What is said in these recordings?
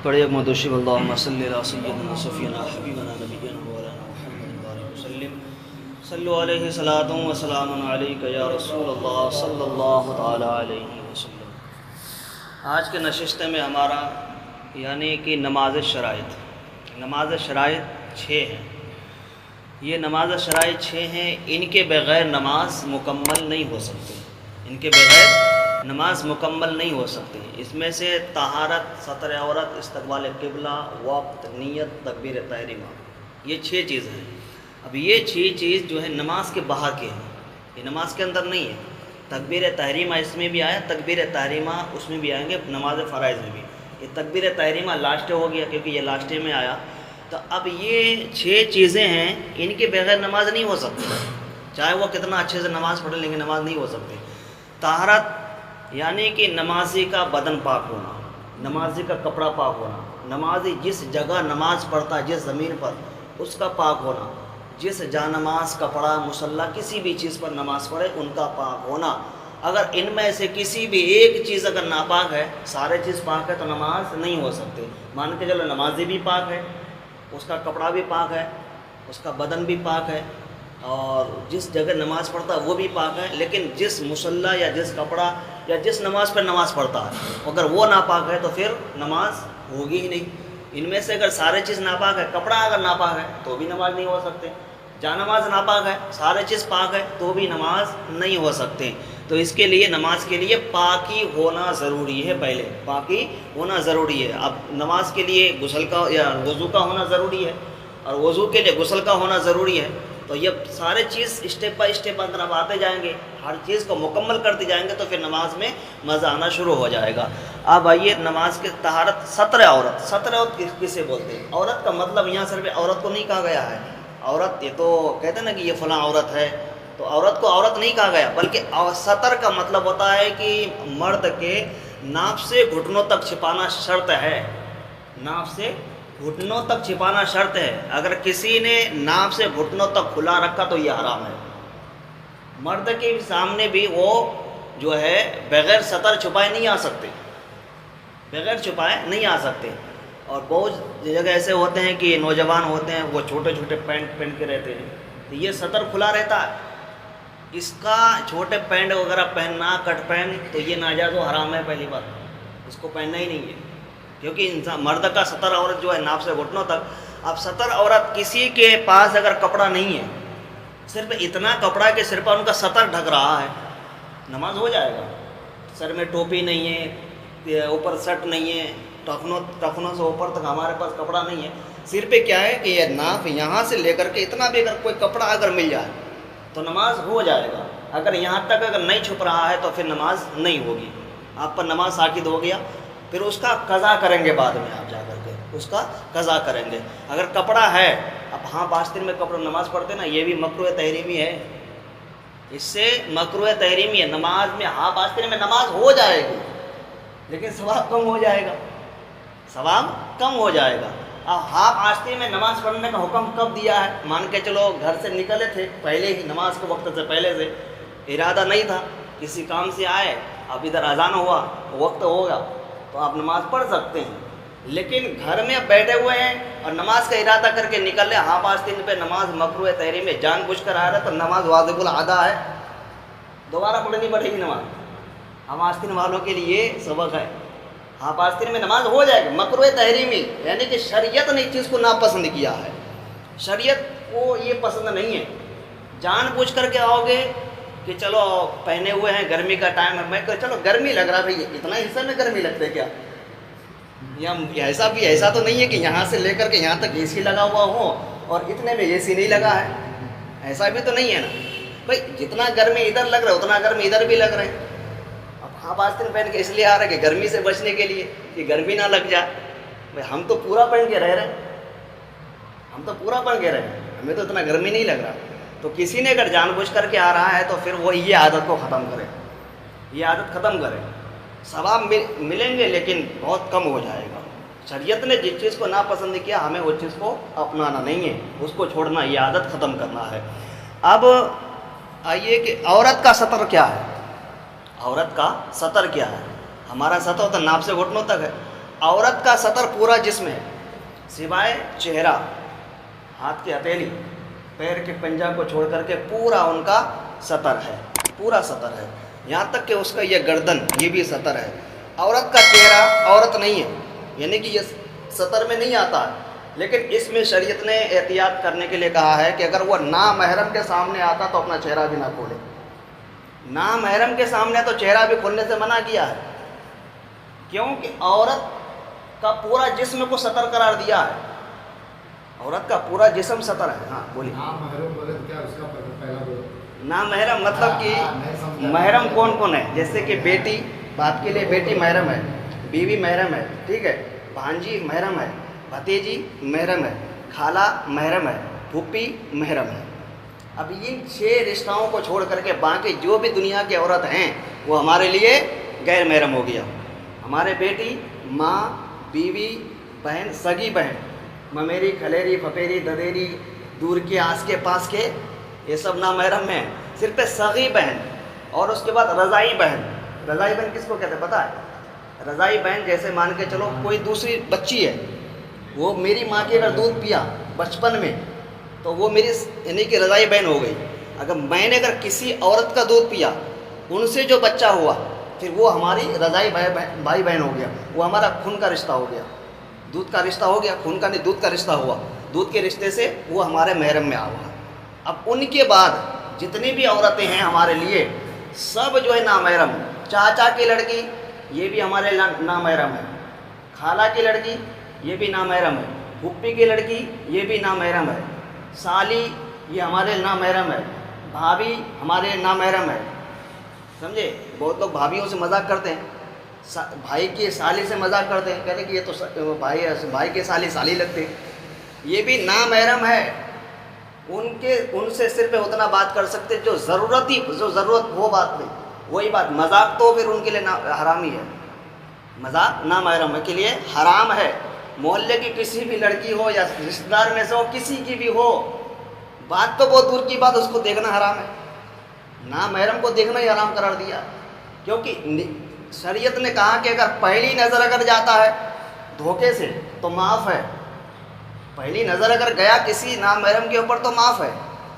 پڑھے مدوشی اللہم صلی علی سیدنا صفینا حبیبنا نبینا مولانا محمد وآلہ وسلم صلو علیہ صلاۃ و سلام علیک یا رسول اللہ صلی اللہ تعالی علیہ وسلم۔ آج کے نشست میں ہمارا یعنی کہ نماز شرائط 6 ہیں۔ یہ نماز شرائط 6 ہیں، ان کے بغیر نماز مکمل نہیں ہو سکتی، ان کے بغیر نماز مکمل نہیں ہو سکتی۔ اس میں سے طہارت، ستر عورت، استقبال قبلہ، وقت، نیت، تکبیر تحریمہ، یہ 6 چیزیں ہیں۔ اب یہ 6 چیز جو ہے نماز کے باہر کے ہیں، یہ نماز کے اندر نہیں ہے۔ تکبیر تحریمہ اس میں بھی آیا، تکبیر تحریمہ اس میں بھی آئیں گے، نماز فرائض میں بھی۔ یہ تکبیر تحریمہ لاسٹ ہو گیا کیونکہ یہ لاسٹ میں آیا۔ تو اب یہ 6 چیزیں ہیں، ان کے بغیر نماز نہیں ہو سکتی، چاہے وہ کتنا اچھے سے نماز پڑھے لیکن نماز نہیں ہو سکتی۔ طہارت یعنی کہ نمازی کا بدن پاک ہونا، نمازی کا کپڑا پاک ہونا، نمازی جس جگہ نماز پڑھتا ہے جس زمین پر اس کا پاک ہونا، جس جا نماز کپڑا مصلی کسی بھی چیز پر نماز پڑھے ان کا پاک ہونا۔ اگر ان میں سے کسی بھی ایک چیز اگر ناپاک ہے، سارے چیز پاک ہے تو نماز نہیں ہو سکتی۔ مان کے چلو نمازی بھی پاک ہے، اس کا کپڑا بھی پاک ہے، اس کا بدن بھی پاک ہے، اور جس جگہ نماز پڑھتا ہے وہ بھی پاک ہے، لیکن جس مصلی یا جس کپڑا یا جس نماز پر نماز پڑھتا ہے اگر وہ ناپاک ہے تو پھر نماز ہوگی ہی نہیں۔ ان میں سے اگر سارے چیز ناپاک ہے، کپڑا اگر ناپاک ہے تو بھی نماز نہیں ہو سکتے، جا نماز ناپاک ہے، سارے چیز پاک ہے تو بھی نماز نہیں ہو سکتے۔ تو اس کے لیے نماز کے لیے پاکی ہونا ضروری ہے، پہلے پاکی ہونا ضروری ہے۔ اب نماز کے لیے غسل کا یا وضو کا ہونا ضروری ہے، اور وضو کے لیے غسل کا ہونا ضروری ہے۔ تو یہ سارے چیز اسٹیپ بائی اسٹیپ اندر اب آتے جائیں گے، ہر چیز کو مکمل کرتے جائیں گے تو پھر نماز میں مزہ آنا شروع ہو جائے گا۔ اب آئیے نماز کے طہارت، ستر عورت کسے بولتے ہیں؟ عورت کا مطلب یہاں صرف عورت کو نہیں کہا گیا ہے۔ عورت یہ تو کہتے ہیں نا کہ یہ فلاں عورت ہے، تو عورت کو عورت نہیں کہا گیا، بلکہ ستر کا مطلب ہوتا ہے کہ مرد کے ناف سے گھٹنوں تک چھپانا شرط ہے، ناف سے گھٹنوں تک چھپانا شرط ہے۔ اگر کسی نے ناف سے گھٹنوں تک کھلا رکھا تو یہ حرام ہے۔ مرد کے سامنے بھی وہ جو ہے بغیر ستر چھپائے نہیں آ سکتے، بغیر چھپائے نہیں آ سکتے۔ اور بہت جگہ ایسے ہوتے ہیں کہ نوجوان ہوتے ہیں وہ چھوٹے چھوٹے پینٹ پہن کے رہتے ہیں، تو یہ ستر کھلا رہتا ہے، اس کا چھوٹے پینٹ وغیرہ پہننا، کٹ پینٹ، تو یہ ناجائز و حرام ہے۔ پہلی بات اس کو پہننا ہی نہیں ہے، کیونکہ انسان مرد کا ستر عورت جو ہے ناف سے گھٹنوں تک۔ اب ستر عورت کسی کے پاس اگر کپڑا نہیں ہے، صرف اتنا کپڑا کہ صرف ان کا ستر ڈھک رہا ہے، نماز ہو جائے گا۔ سر میں ٹوپی نہیں ہے، اوپر سٹ نہیں ہے، ٹخنوں سے اوپر تک ہمارے پاس کپڑا نہیں ہے، سر پہ کیا ہے کہ یہ ناف یہاں سے لے کر کے اتنا بھی اگر کوئی کپڑا اگر مل جائے تو نماز ہو جائے گا۔ اگر یہاں تک اگر نہیں چھپ رہا ہے تو پھر نماز نہیں ہوگی، آپ پر نماز ساقط ہو گیا، پھر اس کا قضا کریں گے بعد میں، آپ جا کر کے اس کا قضا کریں گے۔ اگر کپڑا ہے، اب ہاں باستین میں کپڑا نماز پڑھتے نا، یہ بھی مکروہ تحریمی ہے، اس سے مکروہ تحریمی ہے۔ نماز میں ہاں باستین میں نماز ہو جائے گی لیکن ثواب کم ہو جائے گا، ثواب کم ہو جائے گا۔ اب ہاف آستین میں نماز پڑھنے کا حکم کب دیا ہے؟ مان کے چلو گھر سے نکلے تھے پہلے ہی، نماز کے وقت سے پہلے سے ارادہ نہیں تھا، کسی کام سے آئے، اب ادھر اذان ہوا، وقت ہوگا تو آپ نماز پڑھ سکتے ہیں۔ لیکن گھر میں بیٹھے ہوئے ہیں اور نماز کا ارادہ کر کے نکل رہے، ہاف آستین پہ نماز مکروہ تحریم میں جان بوجھ کر آ رہا ہے تو نماز واجب الادا ہے، دوبارہ پڑھنی پڑے گی نماز۔ ہم آستین والوں کے لیے سبق ہے، ہاف آستین میں نماز ہو جائے گی، مکروہ تحریمی یعنی کہ شریعت نے اس چیز کو ناپسند کیا ہے، شریعت کو یہ پسند نہیں ہے۔ جان بوجھ کر کے آؤ گے کہ چلو پہنے ہوئے ہیں، گرمی کا ٹائم ہے، میں کہ چلو گرمی لگ رہا ہے، اتنا حصہ میں گرمی لگتا ہے کیا؟ ایسا تو نہیں ہے کہ یہاں سے لے کر کے یہاں تک اے سی لگا ہوا ہو اور اتنے میں اے سی نہیں لگا ہے، ایسا بھی تو نہیں ہے نا بھائی، جتنا گرمی ادھر لگ رہا ہے اتنا گرمی ادھر بھی لگ رہے ہیں۔ اب ہاف آستین پہن کے اس لیے آ رہا ہے کہ گرمی سے بچنے کے لیے، کہ گرمی نہ لگ جائے۔ بھائی ہم تو پورا پہن کے رہ رہے ہیں، ہم تو پورا پہن کے رہ رہے ہیں، ہمیں تو اتنا گرمی نہیں لگ رہا۔ تو کسی نے اگر جان بوجھ کر کے آ رہا ہے تو پھر وہ یہ عادت کو ختم کرے، یہ عادت ختم کرے، ثواب ملیں گے لیکن بہت کم ہو جائے گا۔ شریعت نے جس چیز کو ناپسند کیا، ہمیں اس چیز کو اپنانا نہیں ہے، اس کو چھوڑنا، یہ عادت ختم کرنا ہے۔ اب آئیے کہ عورت کا ستر کیا ہے؟ عورت کا ستر کیا ہے؟ ہمارا ستر تو ناف سے گھٹنوں تک ہے، عورت کا سطر پورا جسم ہے سوائے چہرہ، ہاتھ کی ہتھیلی، پیر کے پنجہ کو چھوڑ کر کے پورا ان کا سطر ہے، پورا سطر ہے، یہاں تک کہ اس کا یہ گردن یہ بھی سطر ہے۔ عورت کا چہرہ عورت نہیں ہے، یعنی کہ یہ سطر میں نہیں آتا ہے، لیکن اس میں شریعت نے احتیاط کرنے کے لیے کہا ہے کہ اگر وہ نامحرم کے سامنے آتا تو اپنا چہرہ بھی نہ کھولے۔ نامحرم کے سامنے تو چہرہ بھی کھولنے سے منع کیا ہے، کیونکہ عورت کا پورا جسم کو سطر قرار دیا ہے، عورت کا پورا جسم سطر ہے۔ ہاں بولیے۔ نامحرم مطلب کہ محرم کون کون ہے؟ جیسے کہ بیٹی، بات کے لیے بیٹی محرم ہے، بیوی محرم ہے، ٹھیک ہے، بھانجی محرم ہے، بھتیجی محرم ہے، خالہ محرم ہے، پھوپھی محرم ہے۔ اب ان 6 رشتوں کو چھوڑ کر کے باقی جو بھی دنیا کی عورت ہیں وہ ہمارے لیے غیر محرم ہو گیا۔ ہمارے بیٹی، ماں، بیوی، بہن، سگی بہن، ممیری، کھلیری، پھپھیری، ددیری، دور کے آس کے پاس کے، یہ سب نامحرم ہیں۔ صرف سگی بہن اور اس کے بعد رضائی بہن۔ رضائی بہن کس کو کہتے ہیں پتہ ہے؟ رضائی بہن جیسے مان کے چلو کوئی دوسری بچی ہے، وہ میری ماں کے اگر دودھ پیا بچپن میں تو وہ میری یعنی کہ رضائی بہن ہو گئی۔ اگر میں نے اگر کسی عورت کا دودھ پیا، ان سے جو بچہ ہوا، پھر وہ ہماری رضائی بھائی بہن ہو گیا، وہ ہمارا خون کا رشتہ ہو گیا، دودھ کا رشتہ ہو گیا، خون کا نہیں دودھ کا رشتہ ہوا، دودھ کے رشتے سے وہ ہمارے محرم میں آ۔ اب ان کے بعد جتنی بھی عورتیں ہیں ہمارے لیے سب جو ہے نامحرم۔ چاچا کی لڑکی یہ بھی ہمارے نامحرم ہے، خالہ کی لڑکی یہ بھی نامحرم ہے، پھوپھی کی لڑکی یہ بھی نامحرم ہے، سالی یہ ہمارے نامحرم ہے، بھابھی ہمارے نامحرم ہے۔ سمجھے؟ بہت لوگ بھابھیوں سے مذاق کرتے ہیں، بھائی کی سالی سے مذاق کرتے ہیں، کہتے ہیں کہ یہ تو بھائی کے سالی لگتے ہیں، یہ بھی نامحرم ہے۔ ان سے صرف اتنا بات کر سکتے جو ضرورت وہ بات نہیں، وہی بات۔ مذاق تو پھر ان کے لیے حرامی ہے، مذاق نامحرم کے لیے حرام ہے۔ محلے کی کسی بھی لڑکی ہو یا رشتہ دار میں سے ہو، کسی کی بھی ہو، بات تو بہت دور کی بات، اس کو دیکھنا حرام ہے، نامحرم کو دیکھنا ہی حرام قرار دیا، کیونکہ شریعت نے کہا کہ اگر پہلی نظر اگر جاتا ہے دھوکے سے تو معاف ہے، پہلی نظر اگر گیا کسی نامحرم کے اوپر تو معاف ہے،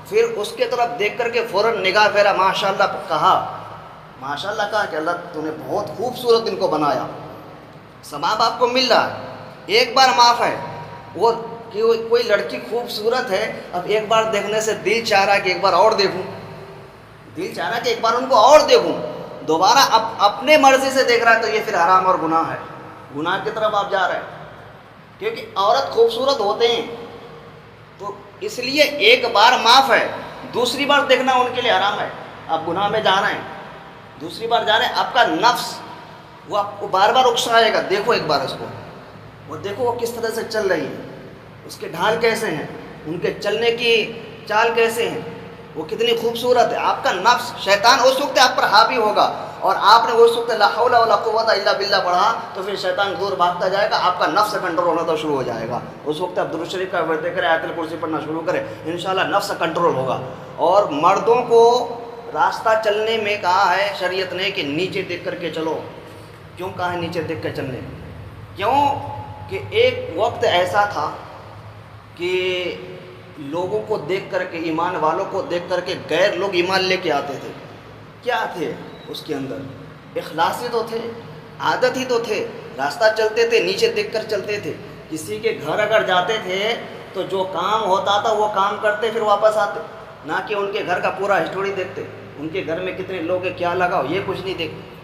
پھر اس کے طرف دیکھ کر کے فوراً نگاہ پھیرا، ماشاءاللہ کہا، ماشاءاللہ کہا کہ اللہ تو نے بہت خوبصورت ان کو بنایا، ثواب آپ کو مل رہا ہے، ایک بار معاف ہے۔ وہ کہ کوئی لڑکی خوبصورت ہے، اب ایک بار دیکھنے سے دل چاہ رہا کہ ایک بار اور دیکھوں، دل چاہ رہا کہ ایک بار ان کو اور دیکھوں، دوبارہ اپنے مرضی سے دیکھ رہا ہے تو یہ پھر حرام اور گناہ ہے، گناہ کی طرف آپ جا رہے ہیں، کیونکہ عورت خوبصورت ہوتے ہیں تو اس لیے ایک بار معاف ہے، دوسری بار دیکھنا ان کے لیے حرام ہے۔ آپ گناہ میں جا رہے ہیں، دوسری بار جا رہے ہیں، آپ کا نفس وہ آپ کو بار بار اکسائے گا، دیکھو ایک بار اس کو، وہ دیکھو وہ کس طرح سے چل رہی ہے، اس کے ڈھال کیسے ہیں، ان کے چلنے کی چال کیسے ہیں، وہ کتنی خوبصورت ہے۔ آپ کا نفس، شیطان اس وقت آپ پر حاوی ہوگا، اور آپ نے اس وقت لا حول ولا قوت الا باللہ پڑھا تو پھر شیطان دور بھاگتا جائے گا، آپ کا نفس کنٹرول ہونا تو شروع ہو جائے گا۔ اس وقت آپ درود شریف کا ورد کریں، آیت الکرسی پڑھنا شروع کریں، انشاءاللہ نفس کنٹرول ہوگا۔ اور مردوں کو راستہ چلنے میں کہا ہے شریعت نے کہ نیچے دیکھ کر کے چلو۔ کیوں کہا ہے نیچے دیکھ کر چلنے؟ کیوں کہ ایک وقت ایسا تھا کہ لوگوں کو دیکھ کر کے، ایمان والوں کو دیکھ کر کے غیر لوگ ایمان لے کے آتے تھے۔ کیا تھے اس کے اندر؟ اخلاص ہی تو تھے، عادت ہی تو تھے، راستہ چلتے تھے نیچے دیکھ کر چلتے تھے۔ کسی کے گھر اگر جاتے تھے تو جو کام ہوتا تھا وہ کام کرتے پھر واپس آتے، نہ کہ ان کے گھر کا پورا ہسٹوری دیکھتے، ان کے گھر میں کتنے لوگ ہیں، کیا لگا ہو، یہ کچھ نہیں دیکھتے۔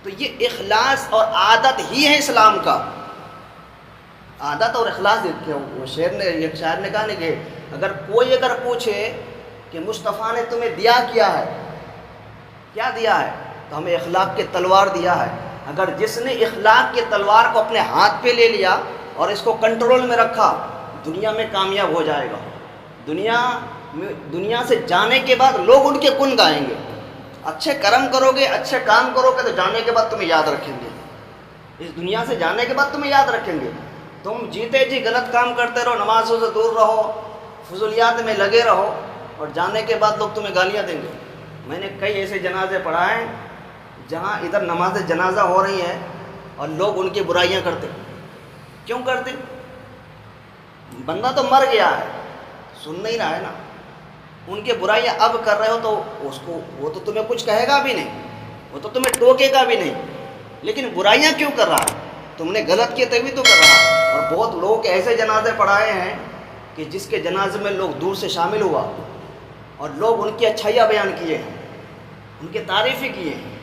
تو یہ اخلاص اور عادت ہی ہے اسلام کا، عادت اور اخلاص۔ وہ ایک شاعر نے کہا نہیں کہ اگر کوئی اگر پوچھے کہ مصطفیٰ نے تمہیں دیا کیا ہے، کیا دیا ہے، تو ہمیں اخلاق کی تلوار دیا ہے۔ اگر جس نے اخلاق کی تلوار کو اپنے ہاتھ پہ لے لیا اور اس کو کنٹرول میں رکھا، دنیا میں کامیاب ہو جائے گا۔ دنیا سے جانے کے بعد لوگ ان کے گن گائیں گے۔ اچھے کرم کرو گے، اچھے کام کرو گے تو جانے کے بعد تمہیں یاد رکھیں گے، اس دنیا سے جانے کے بعد تمہیں یاد رکھیں گے۔ تم جیتے جی غلط کام کرتے رہو، نمازوں سے دور رہو، فضولیات میں لگے رہو، اور جانے کے بعد لوگ تمہیں گالیاں دیں گے۔ میں نے کئی ایسے جنازے پڑھائے جہاں ادھر نماز جنازہ ہو رہی ہے اور لوگ ان کی برائیاں کرتے، کیوں کرتے؟ بندہ تو مر گیا ہے، سن نہیں رہا ہے نا، ان کے برائیاں اب کر رہے ہو تو وہ تو تمہیں کچھ کہے گا بھی نہیں، وہ تو تمہیں ٹوکے گا بھی نہیں، لیکن برائیاں کیوں کر رہا ہے؟ تم نے غلط کیا تبھی تو کر رہا ہے۔ اور بہت لوگ ایسے جنازے پڑھائے ہیں کہ جس کے جنازے میں لوگ دور سے شامل ہوا اور لوگ ان کی اچھائیاں بیان کیے ہیں، ان کی تعریفیں کیے ہیں،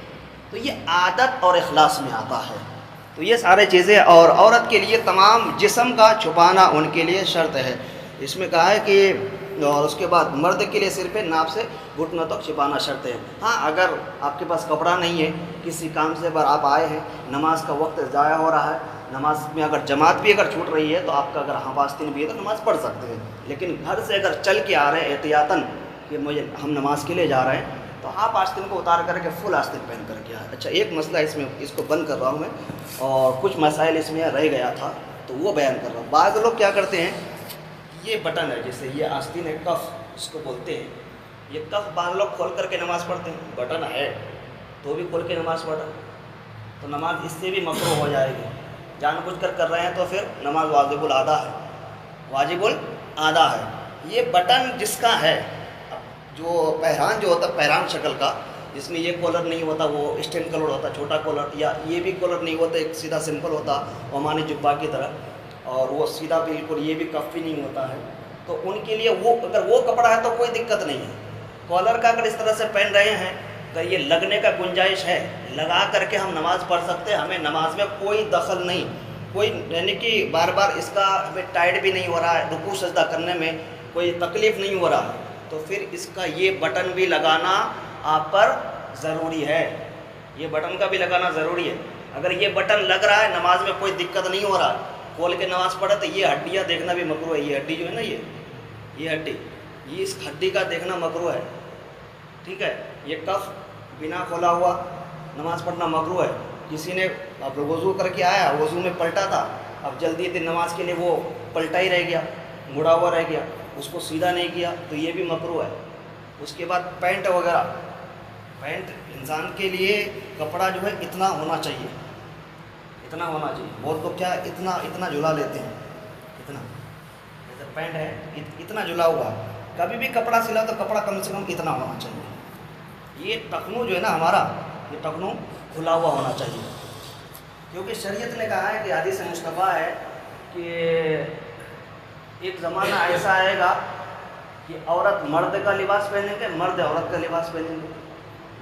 تو یہ عادت اور اخلاص میں آتا ہے۔ تو یہ سارے چیزیں، اور عورت کے لیے تمام جسم کا چھپانا ان کے لیے شرط ہے، اس میں کہا ہے کہ، اور اس کے بعد مرد کے لیے صرف ناپ سے گھٹنوں تک چھپانا شرط ہے۔ ہاں اگر آپ کے پاس کپڑا نہیں ہے، کسی کام سے بار آپ آئے ہیں، نماز کا وقت ضائع ہو رہا ہے، نماز میں اگر جماعت بھی اگر چھوٹ رہی ہے تو آپ کا اگر حفاظتین بھی ہے تو نماز پڑھ سکتے ہیں، لیکن گھر سے اگر چل کے آ رہے ہیں احتیاطاً کہ ہم نماز کے لیے جا رہے ہیں تو آپ آستین کو اتار کر کے فل آستین پہن کر کے آئے۔ اچھا ایک مسئلہ اس کو بند کر رہا ہوں میں، اور کچھ مسائل اس میں رہ گیا تھا تو وہ بیان کر رہا ہوں۔ بعض لوگ کیا کرتے ہیں، یہ بٹن ہے جیسے یہ آستین ہے، کف اس کو بولتے ہیں، یہ کف بعض لوگ کھول کر کے نماز پڑھتے ہیں، بٹن ہے تو بھی کھول کے نماز پڑھا تو نماز اس سے بھی مکروہ ہو جائے گی۔ جان بوجھ کر رہے ہیں تو پھر نماز واجب الادا ہے، واجب الادا ہے۔ یہ بٹن جس کا ہے، جو پہران جو ہوتا ہے پہران شکل کا، جس میں یہ کالر نہیں ہوتا، وہ اسٹین کالر ہوتا چھوٹا کالر، یا یہ بھی کالر نہیں ہوتا، ایک سیدھا سمپل ہوتا عمانی جبہ کی طرح، اور وہ سیدھا بالکل، یہ بھی کف بھی نہیں ہوتا ہے، تو ان کے لیے وہ اگر وہ کپڑا ہے تو کوئی دقت نہیں ہے۔ کالر کا اگر اس طرح سے پہن رہے ہیں، اگر یہ لگنے کا گنجائش ہے، لگا کر کے ہم نماز پڑھ سکتے ہیں، ہمیں نماز میں کوئی دخل نہیں، کوئی یعنی کہ بار بار اس کا ہمیں ٹائٹ بھی نہیں ہو رہا ہے، رکوع سجدہ کرنے میں کوئی تکلیف نہیں ہو رہا، تو پھر اس کا یہ بٹن بھی لگانا آپ پر ضروری ہے، یہ بٹن کا بھی لگانا ضروری ہے۔ اگر یہ بٹن لگ رہا ہے، نماز میں کوئی دقت نہیں ہو رہا، کھول کے نماز پڑھا تو یہ ہڈیاں دیکھنا بھی مکروہ ہے، یہ ہڈی جو ہے نا، یہ ہڈی، یہ اس ہڈی کا دیکھنا مکروہ ہے، ٹھیک ہے۔ یہ کف بنا کھولا ہوا نماز پڑھنا مکروہ ہے۔ کسی نے اب وضو کر کے آیا، وضو میں پلٹا تھا، اب جلدی تھی نماز کے لیے، وہ پلٹا ہی رہ گیا، مڑا ہوا رہ گیا، اس کو سیدھا نہیں کیا تو یہ بھی مکروہ ہے۔ اس کے بعد پینٹ وغیرہ، پینٹ انسان کے لیے کپڑا جو ہے اتنا ہونا چاہیے، اتنا ہونا چاہیے۔ بہت لوگ کیا اتنا جھلا لیتے ہیں، اتنا، جیسے پینٹ ہے اتنا جھلا ہوا، کبھی بھی کپڑا سلا تو کپڑا کم سے کم اتنا ہونا چاہیے۔ یہ ٹخنوں جو ہے نا ہمارا، یہ ٹخنوں کھلا ہوا ہونا چاہیے، کیونکہ شریعت نے کہا ہے کہ حدیث مصطفیٰ ہے کہ ایک زمانہ ایسا آئے گا کہ عورت مرد کا لباس پہنیں گے، مرد عورت کا لباس پہنیں گے،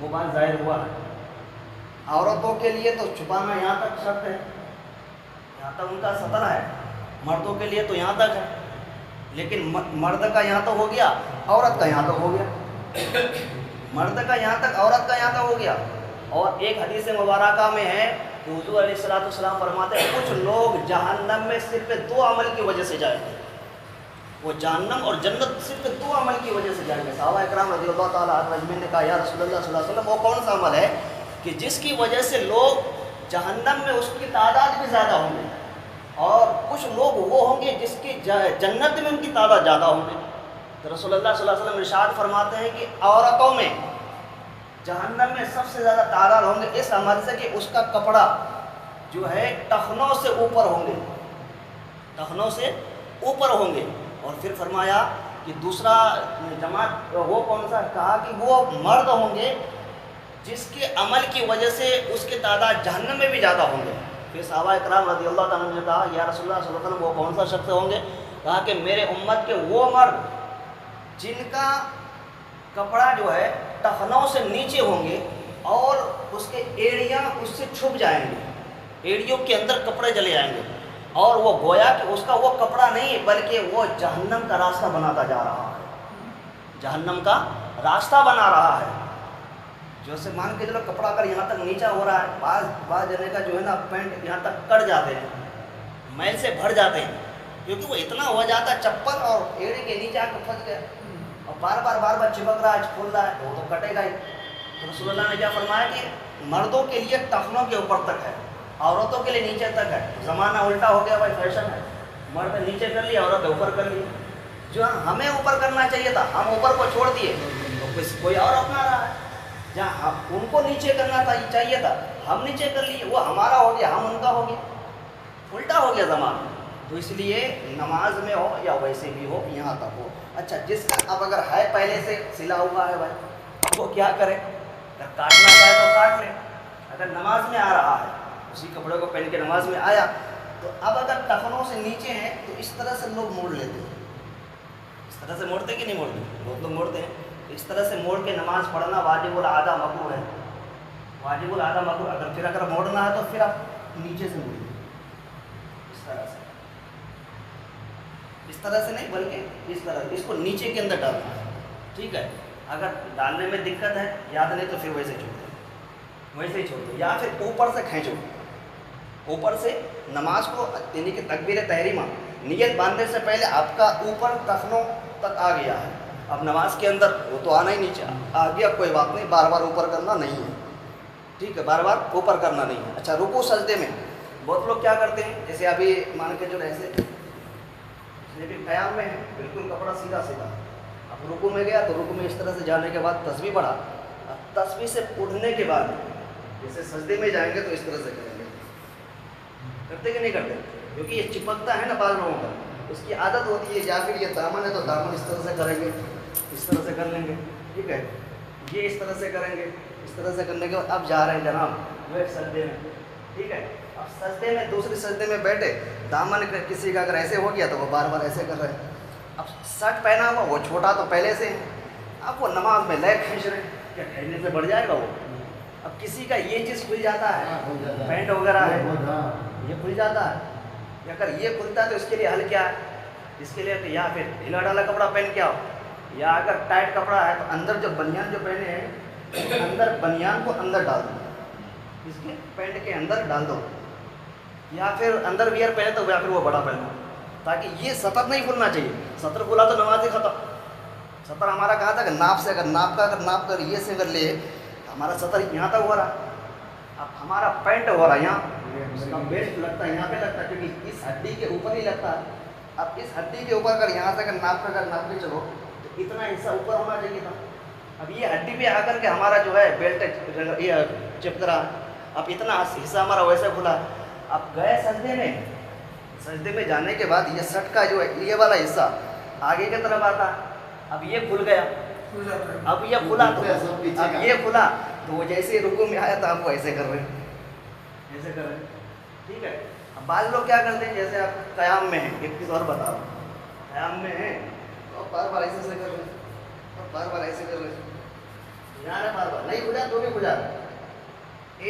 وہ بات ظاہر ہوا ہے۔ عورتوں کے لیے تو چھپانا یہاں تک شرط ہے، یہاں تک ان کا سطر ہے، مردوں کے لیے تو یہاں تک ہے، لیکن مرد کا یہاں تک ہو گیا، عورت کا یہاں تک ہو گیا، مرد کا یہاں تک، عورت کا یہاں تک ہو گیا۔ اور ایک حدیث مبارکہ میں ہے کہ حضور علیہ السلام فرماتے ہیں کچھ لوگ جہنم میں صرف 2 عمل کی وجہ سے جائیں گے، وہ جہنم اور جنت صرف 2 عمل کی وجہ سے جائیں گے۔ صحابہ اکرام رضی اللہ تعالیٰ عنہ اجمعین نے کہا یا رسول اللہ صلی اللہ علیہ وسلم وہ کون سا عمل ہے کہ جس کی وجہ سے لوگ جہنم میں اس کی تعداد بھی زیادہ ہوں گے، اور کچھ لوگ وہ ہوں گے جس کی جنت میں ان کی تعداد زیادہ ہوں گے۔ تو رسول اللہ صلی اللہ علیہ وسلم ارشاد فرماتے ہیں کہ عورتوں میں جہنم میں سب سے زیادہ تعداد ہوں گے اس عمل سے کہ اس کا کپڑا جو ہے ٹخنوں سے اوپر ہوں گے، ٹخنوں سے اوپر ہوں گے۔ اور پھر فرمایا کہ دوسرا جماعت وہ کون سا، کہا کہ وہ مرد ہوں گے جس کے عمل کی وجہ سے اس کے تعداد جہنم میں بھی زیادہ ہوں گے۔ پھر صحابہ اکرام رضی اللہ تعالیٰ عنہ نے کہا یا رسول اللہ صلی اللہ علیہ وسلم وہ کون سا شخص ہوں گے، کہا کہ میرے امت کے وہ مرد جن کا کپڑا جو ہے ٹخنوں سے نیچے ہوں گے اور اس کے ایڑیاں اس سے چھپ جائیں گے، ایڑیوں کے اندر کپڑے چلے جائیں گے، اور وہ گویا کہ اس کا وہ کپڑا نہیں بلکہ وہ جہنم کا راستہ بناتا جا رہا ہے، جہنم کا راستہ بنا رہا ہے۔ جیسے مان کے چلو کپڑا اگر یہاں تک نیچا ہو رہا ہے، بعض جنے کا جو ہے نا پینٹ یہاں تک کٹ جاتے ہیں، میل سے بھر جاتے ہیں، کیونکہ وہ اتنا ہو جاتا ہے چپل اور ایڑی کے نیچے آ کے پھنس گیا، اور بار بار چپک رہا ہے، کھل رہا ہے، وہ تو کٹے گا ہی۔ تو رسول اللہ نے کیا فرمایا کہ مردوں کے لیے ٹخنوں کے اوپر تک ہے، عورتوں کے لیے نیچے تک ہے۔ زمانہ الٹا ہو گیا بھائی، فیشن ہے، مرد نیچے کر لیا، عورت اوپر کر لی۔ جو ہمیں اوپر کرنا چاہیے تھا ہم اوپر کو چھوڑ دیے، تو کوئی اور اپنا رہا ہے۔ جہاں ان کو نیچے کرنا چاہیے تھا ہم نیچے کر لیے، وہ ہمارا ہو گیا، ہم ان کا ہو گیا۔ الٹا ہو گیا زمانہ. تو اس لیے نماز میں ہو یا ویسے بھی ہو یہاں تک ہو. اچھا جس کا اب اگر ہے پہلے سے سلا ہوا ہے بھائی, اب وہ کیا کرے؟ اگر کاٹنا چاہے تو کاٹ لے. اگر نماز میں آ رہا ہے, اسی کپڑے کو پہن کے نماز میں آیا, تو اب اگر ٹخنوں سے نیچے ہیں تو اس طرح سے لوگ موڑ لیتے ہیں. اس طرح سے موڑتے کہ نہیں موڑتے؟ بہت لوگ موڑتے ہیں. اس طرح سے موڑ کے نماز پڑھنا واجب العادہ مکروہ ہے. واجب العادہ مکروہ. اگر موڑنا ہے تو پھر آپ نیچے سے موڑیے, اس طرح سے. اس طرح سے نہیں بلکہ اس طرح, اس کو نیچے کے اندر ڈالنا ہے. ٹھیک ہے. اگر ڈالنے میں دقت ہے, یاد نہیں, تو پھر ویسے چھوڑ دو, ویسے ہی چھوڑ دو. یا پھر اوپر سے کھینچو, اوپر سے نماز کو, یعنی کہ تکبیر تحریمہ نیت باندھنے سے پہلے آپ کا اوپر ٹخنوں تک آ گیا ہے. اب نماز کے اندر وہ تو آنا ہی نیچے آ گیا, کوئی بات نہیں, بار بار اوپر کرنا نہیں ہے. ٹھیک ہے, بار بار اوپر کرنا نہیں ہے. اچھا رکوع سجدے میں بہت لوگ کیا کرتے ہیں, جیسے ابھی مان کے جو ایسے لیکن قیام میں ہے, بالکل کپڑا سیدھا سیدھا. اب رکوع میں گیا تو رکوع میں اس طرح سے جانے کے بعد تسبیح پڑھا. اب تسبیح سے اٹھنے کے بعد جیسے سجدے میں جائیں گے تو اس طرح سے کریں گے. کرتے کہ نہیں کرتے؟ کیونکہ یہ چپکتا ہے نا بعض لوگوں کا, اس کی عادت ہوتی ہے. یا پھر یہ دامن ہے تو دامن اس طرح سے کریں گے, اس طرح سے کر لیں گے. ٹھیک ہے, یہ اس طرح سے کریں گے. اس طرح سے کرنے کے بعد اب جا رہے ہیں جناب وہ سجدے میں. ٹھیک ہے, اب سجدے میں دوسری سجدے میں بیٹھے, دامن کسی کا اگر ایسے ہو گیا تو وہ بار بار ایسے کر رہے ہیں. اب شرٹ پہنا ہوا وہ چھوٹا تو پہلے سے, اب وہ نماز میں لے کھینچ رہے ہیں, کیا کھینچنے سے بڑھ جائے گا وہ؟ اب کسی کا یہ چیز کھل جاتا ہے, پینٹ وغیرہ ہے یہ کھل جاتا ہے, اگر یہ کھلتا ہے تو اس کے لیے حل کیا ہے؟ اس کے لیے تو یا پھر ڈھیلا ڈالا کپڑا پہن کے آؤ, یا اگر ٹائٹ کپڑا ہے تو اندر جو بنیان جو پہنے ہیں اندر بنیان کو اندر ڈال دو, اس کے پینٹ کے اندر ڈال دو. یا پھر اندر ویئر پہنے تو یا پھر وہ بڑا پہنو, تاکہ یہ سطر نہیں کھلنا چاہیے. سطر کھلا تو نماز ہی ختم. سطر ہمارا کہا تھا کہ ناپ سے, اگر ناپ کر یہ سے اگر لے, ہمارا سطر یہاں تک ہو رہا. اب ہمارا پینٹ ہو رہا یہاں, اس کا بیسٹ لگتا ہے یہاں پہ لگتا ہے, کیونکہ اس ہڈی کے اوپر ہی لگتا ہے. اب اس ہڈی کے اوپر اگر یہاں سے اگر ناپ کے چلو تو اتنا حصہ اوپر ہونا چاہیے تھا. اب یہ ہڈی پہ آ کر کے ہمارا جو ہے بیلٹ یہ چپک رہا, اب اتنا حصہ ہمارا ویسے کھلا. اب گئے سجدے میں, سجدے میں جانے کے بعد یہ سٹ کا جو ہے یہ والا حصہ آگے کی طرف آتا, اب یہ کھل گیا. اب یہ کھلا تو اب یہ کھلا تو وہ جیسے رکوع میں آیا تو آپ کو ایسے کر رہے ہیں, ایسے کر رہے ہیں. ٹھیک ہے. اب بعض لوگ کیا کرتے ہیں, جیسے آپ قیام میں ہیں, ایک چیز اور بتا رہا ہوں, قیام میں ہیں تو بار بار ایسے سے کر رہے ہیں, اور بار بار ایسے کر رہے ہیں, بار بار نہیں کھجا تو بھی کھجا.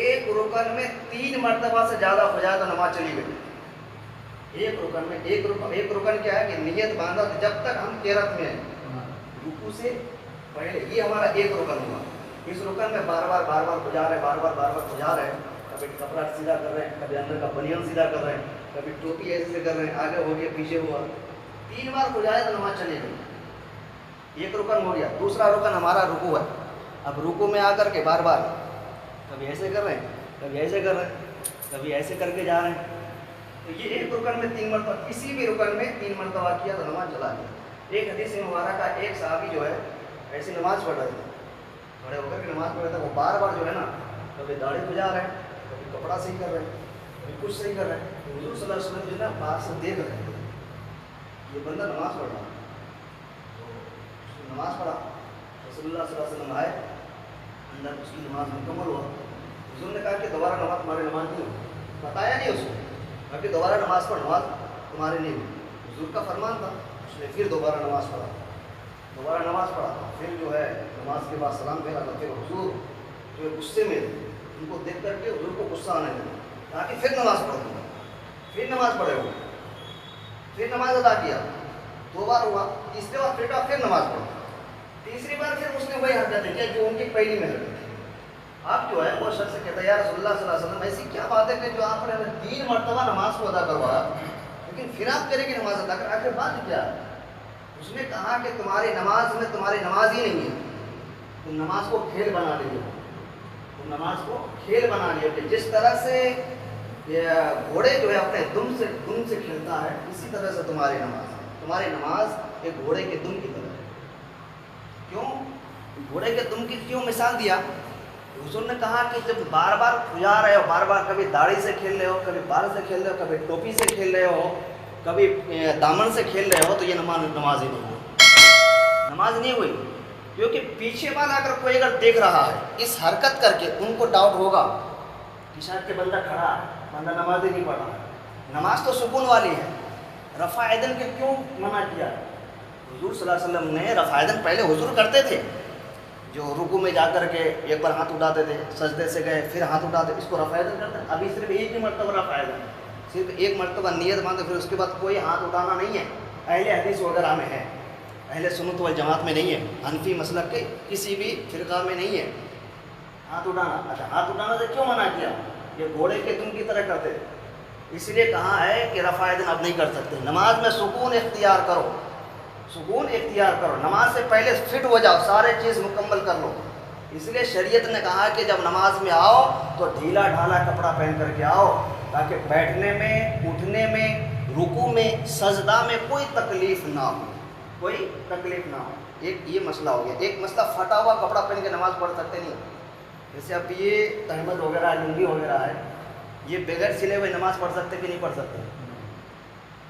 ایک رکن میں 3 مرتبہ سے زیادہ کھجا تو نماز چلی گئی. ایک رکن میں ایک رکن کیا ہے کہ نیت باندھا جب تک ہم قرات میں ہیں, رکوع سے پہلے, یہ ہمارا ایک رکن ہوا. اس رکن میں بار بار کھجا رہے ہیں, بار بار کھجا رہے ہیں. کبھی کپڑا سیدھا کر رہے ہیں, کبھی اندر کا بنیان سیدھا کر رہے ہیں, کبھی ٹوپی ایسے کر رہے ہیں, آگے ہو گیا پیچھے ہوا. 3 بار کھجایا تو نماز چلے گئی. ایک رکن ہو گیا. دوسرا رکن ہمارا رکوع ہے. اب رکوع میں آ کر کے بار بار کبھی ایسے کر رہے ہیں, کبھی ایسے کر رہے ہیں, کبھی ایسے کر کے جا رہے ہیں. تو یہ ایک رکن میں 3 مرتبہ, کسی بھی رکن میں 3 مرتبہ کیا تو نماز چلا گیا. ایک حدیث مبارکہ کا ایک صحابی جو ہے ایسی نماز پڑھ رہے تھے, کھڑے ہو کر کے نماز پڑھ رہے تھے. وہ بار بار جو ہے نا کبھی داڑھی کھجا رہے ہیں, کبھی کپڑا صحیح کر رہے ہیں, کبھی کچھ صحیح کر رہے ہیں. حضور صلی اللہ علیہ وسلم جو ہے نا باہر سے دیکھ رہے ہیں یہ بندہ نماز پڑھ رہا. تو نماز پڑھا, رسول اللہ صلی اللہ علیہ وسلم آئے, اندر اس کی نماز مکمل ہوا. حضور نے کہا کہ دوبارہ نماز تمہاری نماز نہیں ہوئی. بتایا نہیں اس کو, کہ دوبارہ نماز پڑھ, نماز تمہاری نہیں ہوئی. حضور کا فرمان تھا. اس نے پھر دوبارہ نماز پڑھا, دوبارہ نماز پڑھا. پھر جو ہے نماز کے بعد سلام پھیرا تو پھر حضور جو ہے غصے میں تھے, ان کو دیکھ کر کے حضور کو غصہ آنے لگا, تاکہ پھر نماز پڑھ دوں. پھر نماز پڑھے ہوئے, پھر نماز ادا کیا. 2 بار ہوا. تیسرے بار پھر نماز پڑھا. تیسری بار پھر اس نے وہی حرکتیں کیا جو ان کی پہلی میں حرکت تھی. آپ جو ہے وہ شخص کہتا ہے یا رسول اللہ صلی اللہ علیہ وسلم ایسی کیا بات ہے کہ جو آپ نے 3 مرتبہ نماز کو ادا کروایا, لیکن پھر آپ کریں گے نماز ادا کر, آخر بات کیا ہے؟ اس نے کہا کہ تمہاری نماز میں تمہاری نماز ہی نہیں ہے, تم نماز کو کھیل بنا لیے ہو. تم نماز کو کھیل بنا لیے کہ جس طرح سے گھوڑے جو ہے اپنے دم سے کھیلتا ہے, اسی طرح سے تمہاری نماز ایک گھوڑے کے دم کی طرح ہے. کیوں گھوڑے کے دم کی کیوں مثال دیا؟ حضور نے کہا کہ جب بار بار کھجا رہے ہو، بار بار کبھی داڑھی سے کھیل رہے ہو، کبھی بال سے کھیل رہے ہو، کبھی ٹوپی سے کھیل رہے ہو، کبھی دامن سے کھیل رہے ہو، تو یہ نماز ہی نہیں ہوئی، نماز نہیں ہوئی. کیونکہ پیچھے والا اگر کوئی اگر دیکھ رہا ہے اس حرکت کر کے، ان کو ڈاؤٹ ہوگا کہ شاید کہ بندہ کھڑا ہے، بندہ نماز ہی نہیں پڑھ رہا ہے. نماز تو سکون والی ہے. رفع یدین کے کیوں منع کیا؟ حضور صلی اللہ علیہ وسلم نے رفع یدین پہلے حضور کرتے تھے، جو رکوع میں جا کر کے ایک بار ہاتھ اٹھاتے تھے، سجدے سے گئے پھر ہاتھ اٹھاتے، اس کو رفع یدین کرتے ہیں. ابھی صرف ایک ہی مرتبہ رفع یدین، صرف ایک مرتبہ نیت باندھے، پھر اس کے بعد کوئی ہاتھ اٹھانا نہیں ہے. اہل حدیث وغیرہ میں ہے، اہل سنت والجماعت میں نہیں ہے، حنفی مسلک کے کسی بھی فرقہ میں نہیں ہے ہاتھ اٹھانا. اچھا، ہاتھ اٹھانا سے کیوں منع کیا؟ یہ گھوڑے کے دم کی طرح کرتے تھے، اس لیے کہا ہے کہ رفع یدین اب نہیں کر سکتے. نماز میں سکون اختیار کرو، سکون اختیار کرو. نماز سے پہلے فٹ ہو جاؤ، سارے چیز مکمل کر لو. اس لیے شریعت نے کہا کہ جب نماز میں آؤ تو ڈھیلا ڈھالا کپڑا پہن کر کے آؤ، تاکہ بیٹھنے میں، اٹھنے میں، رکوع میں، سجدہ میں کوئی تکلیف نہ ہو، کوئی تکلیف نہ ہو. ایک یہ مسئلہ ہو گیا. ایک مسئلہ پھٹا ہوا کپڑا پہن کے نماز پڑھ سکتے نہیں. جیسے اب یہ تہمد وغیرہ، لنگی وغیرہ ہے، یہ بغیر سلے ہوئے نماز پڑھ سکتے کہ نہیں پڑھ سکتے؟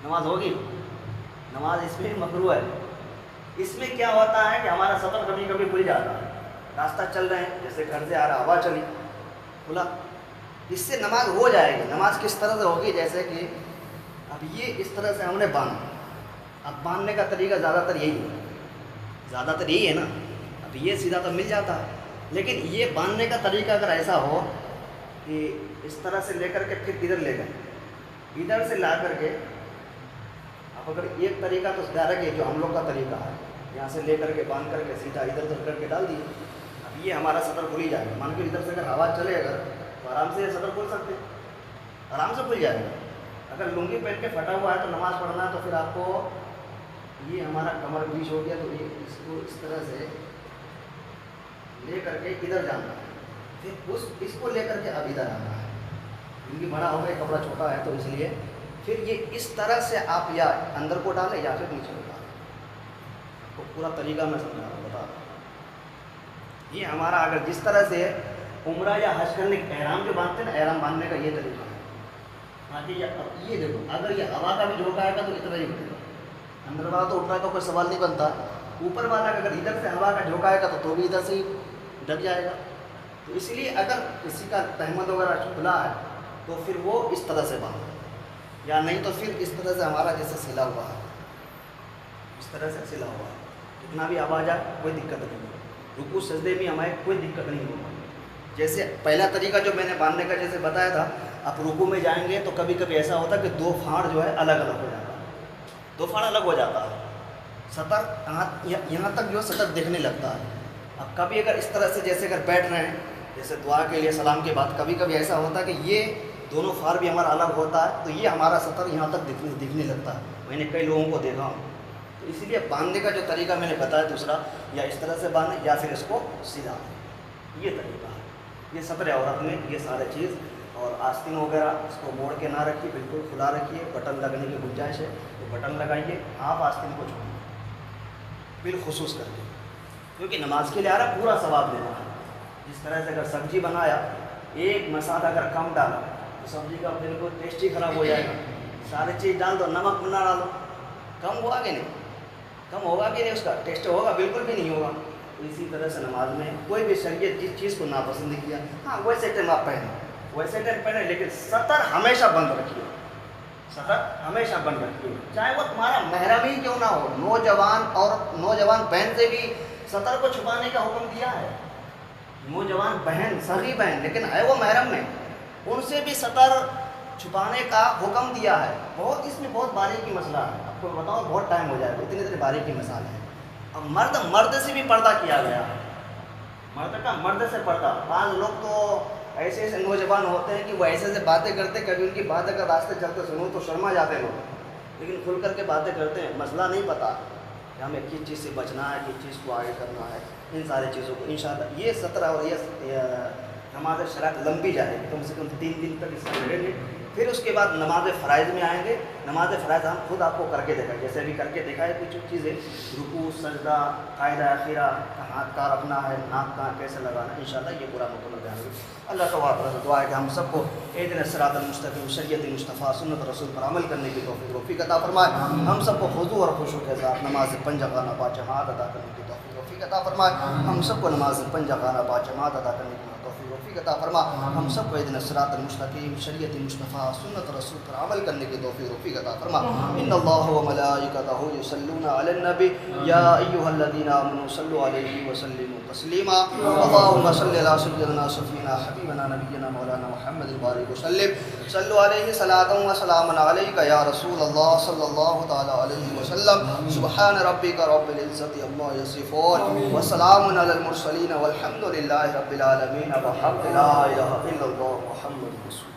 نماز ہوگی؟ نماز اس میں مکروہ ہے. اس میں کیا ہوتا ہے کہ ہمارا سطر کبھی کبھی کھل جاتا ہے، راستہ چل رہے ہیں، جیسے گھر سے آ رہا، ہوا چلی، کھلا، اس سے نماز ہو جائے گی. نماز کس طرح سے ہوگی؟ جیسے کہ اب یہ اس طرح سے ہم نے باندھا، اب باندھنے کا طریقہ زیادہ تر یہی ہے، زیادہ تر یہی ہے نا. اب یہ سیدھا تو مل جاتا ہے، لیکن یہ باندھنے کا طریقہ اگر ایسا ہو کہ اس طرح سے لے کر کے پھر ادھر لے گئے، ادھر سے لا کر کے، اب اگر ایک طریقہ تو ڈائریکٹ ہے جو ہم لوگ کا طریقہ ہے، یہاں سے لے کر کے باندھ کر کے سیدھا ادھر ادھر کر کے ڈال دیے. اب یہ ہمارا سطر کھل ہی جائے گا. مان کے ادھر سے اگر ہوا چلے اگر تو آرام سے یہ سطر کھل سکتے، آرام سے کھل جائے گا. اگر لنگی پہن کے پھٹا ہوا ہے تو نماز پڑھنا ہے تو پھر آپ کو یہ ہمارا کمر بیچ ہو گیا، تو یہ اس کو اس طرح سے لے کر کے ادھر جانا ہے، پھر اس کو لے کر کے اب ادھر آنا ہے. لنگی بڑا ہو گیا، کپڑا چھوٹا ہے، تو اس لیے پھر یہ اس طرح سے آپ یا اندر کو ڈالیں یا پھر نیچے کو ڈالیں. تو پورا طریقہ میں سمجھا رہا ہوں، بتا رہا ہوں. یہ ہمارا اگر جس طرح سے عمرہ یا حج کرنے کے احرام جو باندھتے ہیں نا، احرام باندھنے کا یہ طریقہ ہے. باقی یہ دیکھو، اگر یہ ہوا کا بھی جھونکا آئے گا تو اتنا ہی اٹھے گا. اندر والا تو اٹھنے کا کوئی سوال نہیں بنتا. اوپر والا اگر ادھر سے ہوا کا جھونکا آئے گا تو بھی ادھر سے ہی ڈب جائے گا. تو اس لیے اگر کسی کا تہمد وغیرہ کھلا ہے تو پھر وہ اس طرح سے باندھے، یا نہیں تو پھر اس طرح سے ہمارا جیسے سلا ہوا ہے، اس طرح سے سلا ہوا ہے، کتنا بھی آواز آئے کوئی دقت نہیں. رکوع سجدے میں ہمیں کوئی دقت نہیں ہوگا. جیسے پہلا طریقہ جو میں نے باندھنے کا جیسے بتایا تھا، آپ رکوع میں جائیں گے تو کبھی کبھی ایسا ہوتا ہے کہ دو پھاڑ جو ہے الگ الگ ہو جاتا ہے، دو پھاڑ الگ ہو جاتا ہے، سطر یہاں تک جو ہے سطر دیکھنے لگتا ہے. اب کبھی اگر اس طرح سے جیسے اگر بیٹھ رہے ہیں جیسے دعا کے لیے سلام کے بعد، کبھی کبھی ایسا ہوتا ہے کہ یہ دونوں فار بھی ہمارا الگ ہوتا ہے، تو یہ ہمارا سطر یہاں تک دکھنے لگتا ہے. میں نے کئی لوگوں کو دیکھا ہوں. تو اس لیے باندھنے کا جو طریقہ میں نے بتایا دوسرا، یا اس طرح سے باندھیں یا پھر اس کو سیدھا، یہ طریقہ ہے. یہ سطر عورت میں یہ سارے چیز، اور آستین وغیرہ اس کو موڑ کے نہ رکھیے، بالکل کھلا رکھیے. بٹن لگنے کی گنجائش ہے تو بٹن لگائیے، آپ آستین کو چھوڑیے بالخصوص کر کے، کیونکہ نماز کے لیے آ رہا پورا ثواب لینا ہے. جس طرح سے اگر سبزی بنایا، ایک مسالہ اگر کم ڈالا تو سبزی کا بالکل ٹیسٹ ہی خراب ہو جائے گا. ساری چیز ڈال دو، نمک نہ ڈالو، کم ہوا کہ نہیں، کم ہوگا کہ نہیں، اس کا ٹیسٹ ہوگا؟ بالکل بھی نہیں ہوگا. تو اسی طرح سے نماز میں کوئی بھی شریعت جس چیز کو ناپسند کیا، ہاں ویسے ٹائم آپ پہنیں، ویسے ٹائم پہنیں، لیکن سطر ہمیشہ بند رکھیے، سطر ہمیشہ بند رکھیے. چاہے وہ تمہارا محرم ہی کیوں نہ ہو، نوجوان بہن سے بھی سطر کو چھپانے کا حکم دیا ہے. نوجوان بہن، صغیر بہن، لیکن ہے وہ محرم میں، ان سے بھی سطر چھپانے کا حکم دیا ہے. بہت اس میں بہت باریکی مسئلہ ہے، آپ کو بتاؤ بہت ٹائم ہو جائے گا، اتنی باریکی مسائل ہے. اب مرد سے بھی پردہ کیا گیا، مرد سے پردہ. بعض لوگ تو ایسے ایسے نوجوان ہوتے ہیں کہ وہ ایسے ایسے باتیں کرتے، کبھی ان کی بات اگر راستے چلتے سنو تو شرما جاتے ہیں لوگ، لیکن کھل کر کے باتیں کرتے ہیں. مسئلہ نہیں پتہ کہ ہمیں کس چیز سے بچنا ہے، کس چیز کو آگے کرنا ہے. ان ساری چیزوں کو انشاءاللہ یہ سطر اور یہ نماز شرائط لمبی جائے گی، کم سے کم 3 دن تک اس کو لیں گے. پھر اس کے بعد نماز فرائض میں آئیں گے. نماز فرائض ہم خود آپ کو کر کے دکھائیں، جیسے ابھی کر کے دکھائے کچھ چیزیں، رکوع، سجدہ، قاعدہ اخیرہ، ہاتھ کہاں رکھنا ہے، ناک کہاں کیسے لگانا ہے، انشاءاللہ یہ پورا مکمل بیان ہوگا. اللہ تعالیٰ سے دعا ہے کہ ہم سب کو اہدنا الصراط المستقیم، شریعت مصطفیٰ سنت رسول پر عمل کرنے کی توفیق عطا فرمائے. ہم سب کو خضوع اور خشوع کے ساتھ نماز پنجگانہ باجماعت ادا کرنے کی توفیق عطا فرمائے. ہم سب کو نماز پنجگانہ باجماعت ادا کرنے کی توفیق عطا فرما. ہم سب کو اہدنا الصراط المستقیم، شریعت مصطفیٰ سنت رسول پر عمل کرنے کی توفیق عطا فرما. ان اللہ و ملائکتہ یصلون علی النبی یا ایھا الذین آمنوا صلوا علیہ وسلموا تسلیما. اللهم صل علی سیدنا شفیعنا حبیبنا نبینا مولانا محمد البارک وسلم. صلوا علیہ صلاۃ و سلام علیک یا رسول اللہ صلی اللہ تعالی علیہ وسلم. سبحان ربک رب العزۃ عما یصفون وسلام علی المرسلین والحمد للہ رب العالمین. بحق لا الہ الا اللہ محمد رسول